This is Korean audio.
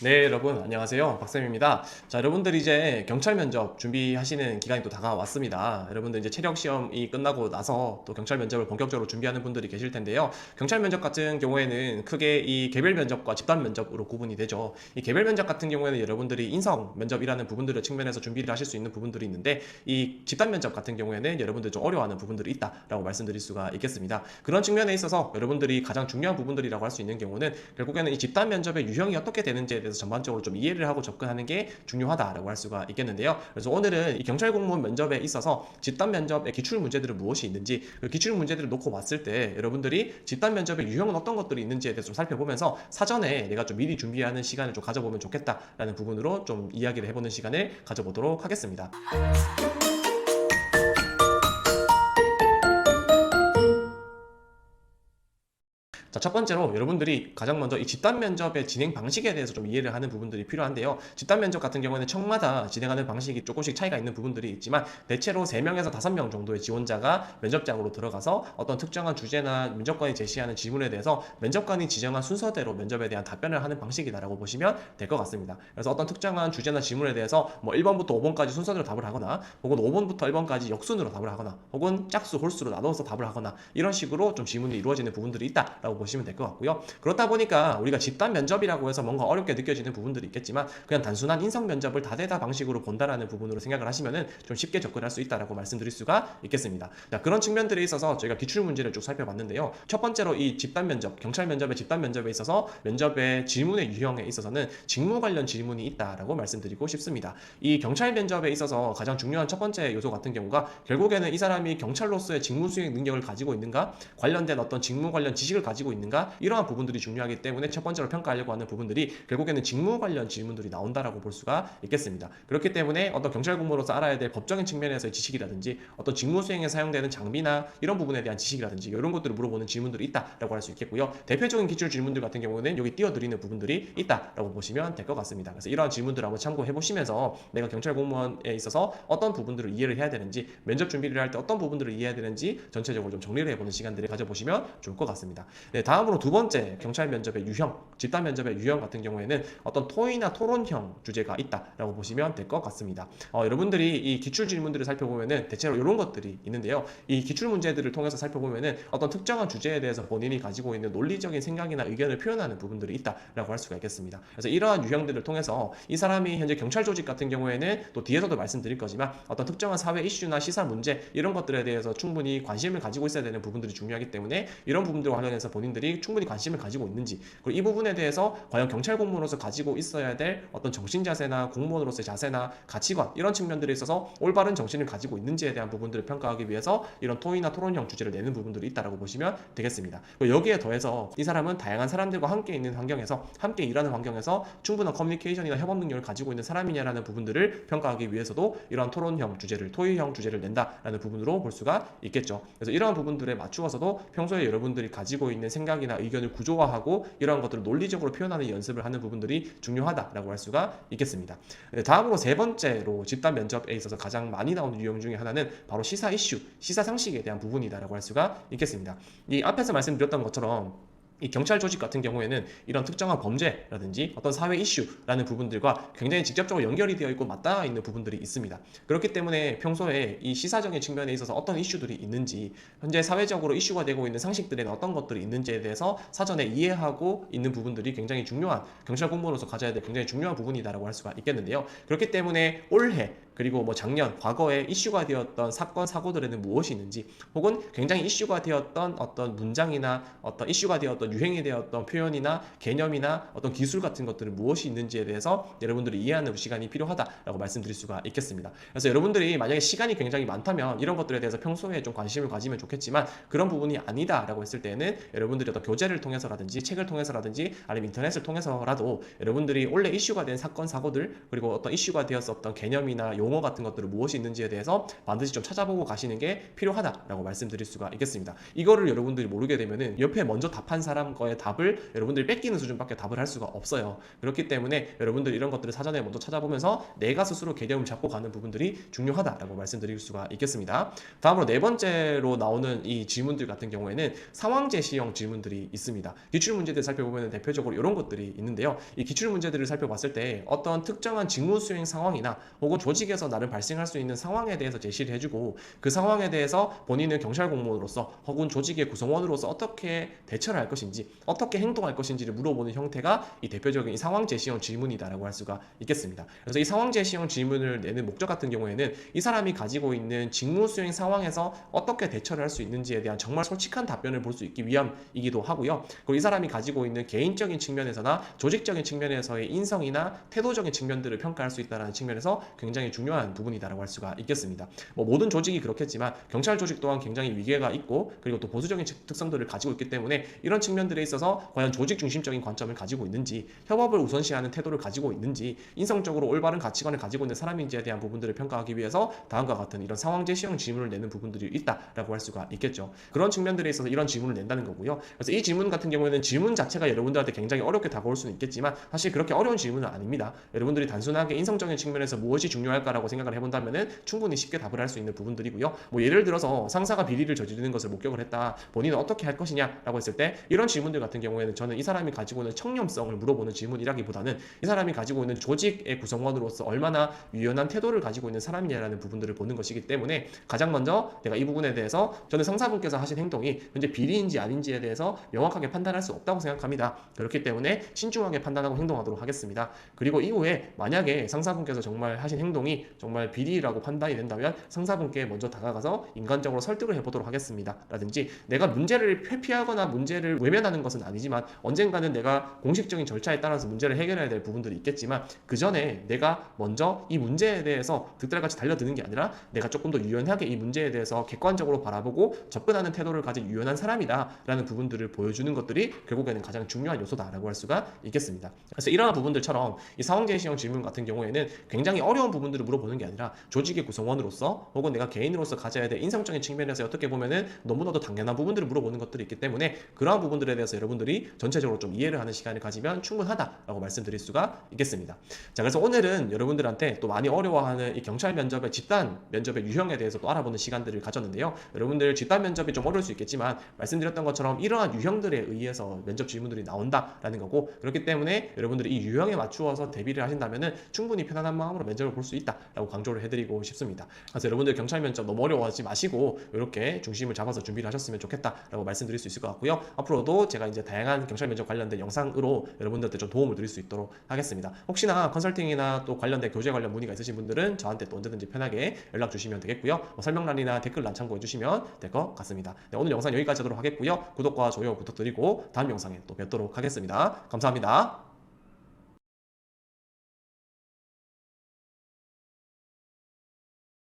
네, 여러분 안녕하세요. 박쌤입니다. 자, 여러분들 이제 경찰 면접 준비하시는 기간이 또 다가왔습니다. 여러분들 이제 체력 시험이 끝나고 나서 또 경찰 면접을 본격적으로 준비하는 분들이 계실 텐데요. 경찰 면접 같은 경우에는 크게 이 개별 면접과 집단 면접으로 구분이 되죠. 이 개별 면접 같은 경우에는 여러분들이 인성 면접이라는 부분들을 측면에서 준비를 하실 수 있는 부분들이 있는데, 이 집단 면접 같은 경우에는 여러분들 좀 어려워하는 부분들이 있다라고 말씀드릴 수가 있겠습니다. 그런 측면에 있어서 여러분들이 가장 중요한 부분들이라고 할 수 있는 경우는 결국에는 이 집단 면접의 유형이 어떻게 되는지에 대해서 전반적으로 좀 이해를 하고 접근하는 게 중요하다라고 할 수가 있겠는데요. 그래서 오늘은 이 경찰 공무원 면접에 있어서 집단 면접의 기출 문제들은 무엇이 있는지, 그 기출 문제들을 놓고 봤을 때 여러분들이 집단 면접의 유형은 어떤 것들이 있는지에 대해서 좀 살펴보면서 사전에 내가 좀 미리 준비하는 시간을 좀 가져보면 좋겠다라는 부분으로 좀 이야기를 해보는 시간을 가져보도록 하겠습니다. 자, 첫 번째로 여러분들이 가장 먼저 이 집단 면접의 진행 방식에 대해서 좀 이해를 하는 부분들이 필요한데요. 집단 면접 같은 경우에는 청마다 진행하는 방식이 조금씩 차이가 있는 부분들이 있지만, 대체로 3명에서 5명 정도의 지원자가 면접장으로 들어가서 어떤 특정한 주제나 면접관이 제시하는 질문에 대해서 면접관이 지정한 순서대로 면접에 대한 답변을 하는 방식이다라고 보시면 될 것 같습니다. 그래서 어떤 특정한 주제나 질문에 대해서 뭐 1번부터 5번까지 순서대로 답을 하거나, 혹은 5번부터 1번까지 역순으로 답을 하거나, 혹은 짝수, 홀수로 나눠서 답을 하거나, 이런 식으로 좀 질문이 이루어지는 부분들이 있다라고 보시면 될 것 같고요. 그렇다 보니까 우리가 집단 면접이라고 해서 뭔가 어렵게 느껴지는 부분들이 있겠지만, 그냥 단순한 인성 면접을 다대다 방식으로 본다라는 부분으로 생각을 하시면은 좀 쉽게 접근할 수 있다라고 말씀드릴 수가 있겠습니다. 자, 그런 측면들에 있어서 저희가 기출 문제를 쭉 살펴봤는데요. 첫 번째로 이 집단 면접, 경찰 면접의 집단 면접에 있어서 면접의 질문의 유형에 있어서는 직무 관련 질문이 있다라고 말씀드리고 싶습니다. 이 경찰 면접에 있어서 가장 중요한 첫 번째 요소 같은 경우가, 결국에는 이 사람이 경찰로서의 직무 수행 능력을 가지고 있는가, 관련된 어떤 직무 관련 지식을 가지고 있는가, 이러한 부분들이 중요하기 때문에 첫 번째로 평가하려고 하는 부분들이 결국에는 직무 관련 질문들이 나온다라고 볼 수가 있겠습니다. 그렇기 때문에 어떤 경찰 공무원으로서 알아야 될 법적인 측면에서의 지식이라든지, 어떤 직무 수행에 사용되는 장비나 이런 부분에 대한 지식이라든지, 이런 것들을 물어보는 질문들이 있다라고 할 수 있겠고요. 대표적인 기출 질문들 같은 경우는 여기 띄워드리는 부분들이 있다라고 보시면 될 것 같습니다. 그래서 이러한 질문들을 한번 참고해 보시면서 내가 경찰 공무원에 있어서 어떤 부분들을 이해를 해야 되는지, 면접 준비를 할 때 어떤 부분들을 이해해야 되는지 전체적으로 좀 정리를 해보는 시간들을 가져보시면 좋을 것 같습니다. 네, 다음으로 두 번째, 경찰 면접의 유형, 집단 면접의 유형 같은 경우에는 어떤 토의나 토론형 주제가 있다라고 보시면 될 것 같습니다. 여러분들이 이 기출 질문들을 살펴보면은 대체로 이런 것들이 있는데요. 이 기출 문제들을 통해서 살펴보면은 어떤 특정한 주제에 대해서 본인이 가지고 있는 논리적인 생각이나 의견을 표현하는 부분들이 있다라고 할 수가 있겠습니다. 그래서 이러한 유형들을 통해서 이 사람이 현재 경찰 조직 같은 경우에는 또 뒤에서도 말씀드릴 거지만, 어떤 특정한 사회 이슈나 시사 문제, 이런 것들에 대해서 충분히 관심을 가지고 있어야 되는 부분들이 중요하기 때문에, 이런 부분들과 관련해서 본인들이 충분히 관심을 가지고 있는지, 그리고 이 부분에 대해서 과연 경찰 공무원으로서 가지고 있어야 될 어떤 정신 자세나 공무원으로서의 자세나 가치관, 이런 측면들에 있어서 올바른 정신을 가지고 있는지에 대한 부분들을 평가하기 위해서 이런 토의나 토론형 주제를 내는 부분들이 있다라고 보시면 되겠습니다. 여기에 더해서 이 사람은 다양한 사람들과 함께 있는 환경에서, 함께 일하는 환경에서 충분한 커뮤니케이션이나 협업 능력을 가지고 있는 사람이냐라는 부분들을 평가하기 위해서도 이러한 토론형 주제를, 토의형 주제를 낸다라는 부분으로 볼 수가 있겠죠. 그래서 이러한 부분들에 맞추어서도 평소에 여러분들이 가지고 있는 생각이나 의견을 구조화하고 이러한 것들을 논리적으로 표현하는 연습을 하는 부분들이 중요하다라고 할 수가 있겠습니다. 다음으로 세 번째로 집단 면접에 있어서 가장 많이 나오는 유형 중에 하나는 바로 시사 이슈, 시사 상식에 대한 부분이다라고 할 수가 있겠습니다. 이 앞에서 말씀드렸던 것처럼 이 경찰 조직 같은 경우에는 이런 특정한 범죄라든지 어떤 사회 이슈라는 부분들과 굉장히 직접적으로 연결이 되어 있고 맞닿아 있는 부분들이 있습니다. 그렇기 때문에 평소에 이 시사적인 측면에 있어서 어떤 이슈들이 있는지, 현재 사회적으로 이슈가 되고 있는 상식들에는 어떤 것들이 있는지에 대해서 사전에 이해하고 있는 부분들이 굉장히 중요한, 경찰 공무원으로서 가져야 될 굉장히 중요한 부분이다라고 할 수가 있겠는데요. 그렇기 때문에 올해, 그리고 뭐 작년, 과거에 이슈가 되었던 사건, 사고들에는 무엇이 있는지, 혹은 굉장히 이슈가 되었던 어떤 문장이나 어떤 이슈가 되었던 유행이 되었던 표현이나 개념이나 어떤 기술 같은 것들은 무엇이 있는지에 대해서 여러분들이 이해하는 시간이 필요하다라고 말씀드릴 수가 있겠습니다. 그래서 여러분들이 만약에 시간이 굉장히 많다면 이런 것들에 대해서 평소에 좀 관심을 가지면 좋겠지만, 그런 부분이 아니다라고 했을 때는 여러분들이 어떤 교재를 통해서라든지 책을 통해서라든지 아니면 인터넷을 통해서라도 여러분들이 원래 이슈가 된 사건, 사고들, 그리고 어떤 이슈가 되었었던 개념이나 용어 같은 것들을 무엇이 있는지에 대해서 반드시 좀 찾아보고 가시는 게 필요하다라고 말씀드릴 수가 있겠습니다. 이거를 여러분들이 모르게 되면은 옆에 먼저 답한 사람 사람 거의 답을 여러분들이 뺏기는 수준밖에 답을 할 수가 없어요. 그렇기 때문에 여러분들 이런 것들을 사전에 먼저 찾아보면서 내가 스스로 개념을 잡고 가는 부분들이 중요하다라고 말씀드릴 수가 있겠습니다. 다음으로 네 번째로 나오는 이 질문들 같은 경우에는 상황 제시형 질문들이 있습니다. 기출 문제들 살펴보면 대표적으로 이런 것들이 있는데요. 이 기출 문제들을 살펴봤을 때 어떤 특정한 직무 수행 상황이나 혹은 조직에서 나를 발생할 수 있는 상황에 대해서 제시를 해주고 그 상황에 대해서 본인은 경찰 공무원으로서 혹은 조직의 구성원으로서 어떻게 대처를 할 것인지 어떻게 행동할 것인지를 물어보는 형태가 이 대표적인 이 상황 제시형 질문이다라고 할 수가 있겠습니다. 그래서 이 상황 제시형 질문을 내는 목적 같은 경우에는 이 사람이 가지고 있는 직무 수행 상황에서 어떻게 대처를 할 수 있는지에 대한 정말 솔직한 답변을 볼 수 있기 위함이기도 하고요. 그리고 이 사람이 가지고 있는 개인적인 측면에서나 조직적인 측면에서의 인성이나 태도적인 측면들을 평가할 수 있다는 측면에서 굉장히 중요한 부분이다라고 할 수가 있겠습니다. 뭐 모든 조직이 그렇겠지만 경찰 조직 또한 굉장히 위계가 있고 그리고 또 보수적인 특성들을 가지고 있기 때문에 이런 측면들에 있어서 과연 조직 중심적인 관점을 가지고 있는지, 협업을 우선시하는 태도를 가지고 있는지, 인성적으로 올바른 가치관을 가지고 있는 사람인지에 대한 부분들을 평가하기 위해서 다음과 같은 이런 상황 제시형 질문을 내는 부분들이 있다라고 할 수가 있겠죠. 그런 측면들에 있어서 이런 질문을 낸다는 거고요. 그래서 이 질문 같은 경우에는 질문 자체가 여러분들한테 굉장히 어렵게 다가올 수는 있겠지만 사실 그렇게 어려운 질문은 아닙니다. 여러분들이 단순하게 인성적인 측면에서 무엇이 중요할까라고 생각을 해본다면은 충분히 쉽게 답을 할 수 있는 부분들이고요. 뭐 예를 들어서 상사가 비리를 저지르는 것을 목격을 했다. 본인은 어떻게 할 것이냐라고 했을 때 이런 질문들 같은 경우에는 저는 이 사람이 가지고 있는 청렴성을 물어보는 질문이라기보다는 이 사람이 가지고 있는 조직의 구성원으로서 얼마나 유연한 태도를 가지고 있는 사람이냐라는 부분들을 보는 것이기 때문에 가장 먼저 내가 이 부분에 대해서 저는 상사분께서 하신 행동이 현재 비리인지 아닌지에 대해서 명확하게 판단할 수 없다고 생각합니다. 그렇기 때문에 신중하게 판단하고 행동하도록 하겠습니다. 그리고 이후에 만약에 상사분께서 정말 하신 행동이 정말 비리라고 판단이 된다면 상사분께 먼저 다가가서 인간적으로 설득을 해보도록 하겠습니다. 라든지 내가 문제를 회피하거나 문제를 외면하는 것은 아니지만 언젠가는 내가 공식적인 절차에 따라서 문제를 해결해야 될 부분들이 있겠지만 그 전에 내가 먼저 이 문제에 대해서 득달같이 달려드는 게 아니라 내가 조금 더 유연하게 이 문제에 대해서 객관적으로 바라보고 접근하는 태도를 가진 유연한 사람이다 라는 부분들을 보여주는 것들이 결국에는 가장 중요한 요소다라고 할 수가 있겠습니다. 그래서 이러한 부분들처럼 이 상황 제시형 질문 같은 경우에는 굉장히 어려운 부분들을 물어보는 게 아니라 조직의 구성원으로서 혹은 내가 개인으로서 가져야 될 인성적인 측면에서 어떻게 보면은 너무나도 당연한 부분들을 물어보는 것들이 있기 때문에 그러한 부분들에 대해서 여러분들이 전체적으로 좀 이해를 하는 시간을 가지면 충분하다라고 말씀드릴 수가 있겠습니다. 자, 그래서 오늘은 여러분들한테 또 많이 어려워하는 이 경찰 면접의 집단 면접의 유형에 대해서 또 알아보는 시간들을 가졌는데요. 여러분들 집단 면접이 좀 어려울 수 있겠지만 말씀드렸던 것처럼 이러한 유형들에 의해서 면접 질문들이 나온다라는 거고 그렇기 때문에 여러분들이 이 유형에 맞추어서 대비를 하신다면은 충분히 편안한 마음으로 면접을 볼 수 있다라고 강조를 해드리고 싶습니다. 그래서 여러분들 경찰 면접 너무 어려워하지 마시고 이렇게 중심을 잡아서 준비를 하셨으면 좋겠다라고 말씀드릴 수 있을 것 같고요. 앞으로도 제가 이제 다양한 경찰 면접 관련된 영상으로 여러분들한테 좀 도움을 드릴 수 있도록 하겠습니다. 혹시나 컨설팅이나 또 관련된 교재 관련 문의가 있으신 분들은 저한테 또 언제든지 편하게 연락 주시면 되겠고요. 뭐 설명란이나 댓글란 참고해 주시면 될 것 같습니다. 네, 오늘 영상 여기까지 하도록 하겠고요. 구독과 좋아요 부탁드리고 다음 영상에 또 뵙도록 하겠습니다. 감사합니다.